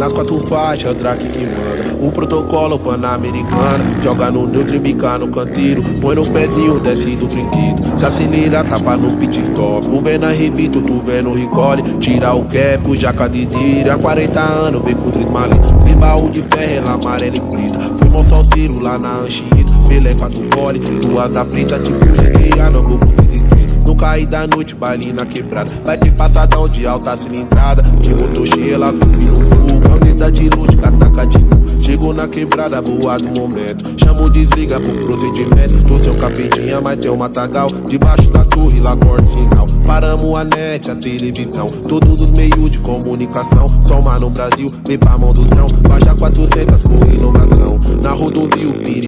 Nas 4 faixas, Drake que manda. O protocolo pan-americano. Joga no neutro e bica no canteiro. Põe no pezinho, desce do brinquedo. Se acelera, tapa no pit stop. Um vê na rebito, tu vê no recole. Tira o cap, o jaca de dira. Há 40 anos, vem com três maletas. Tem baú de ferro, ela amarela e preta. Foi mó salseiro lá na Anchieta. Pelé 4 gole, duas da preta. Tipo GTA, não vou conseguir. No cair da noite, baile na quebrada. Vai ter passadão de alta cilindrada. De motor cheio, ela cuspe no fogo. Aumenta de luz, cataca de luz. Chegou na quebrada, boa do momento. Chamo, desliga pro procedimento. Tô sem capetinha, mas tem um matagal. Debaixo da torre, lá corta sinal. Paramos a net, a televisão. Todos os meios de comunicação. Soma no Brasil, vem pra mão dos não. Baixa 400, foi inovação. Na rodovia, o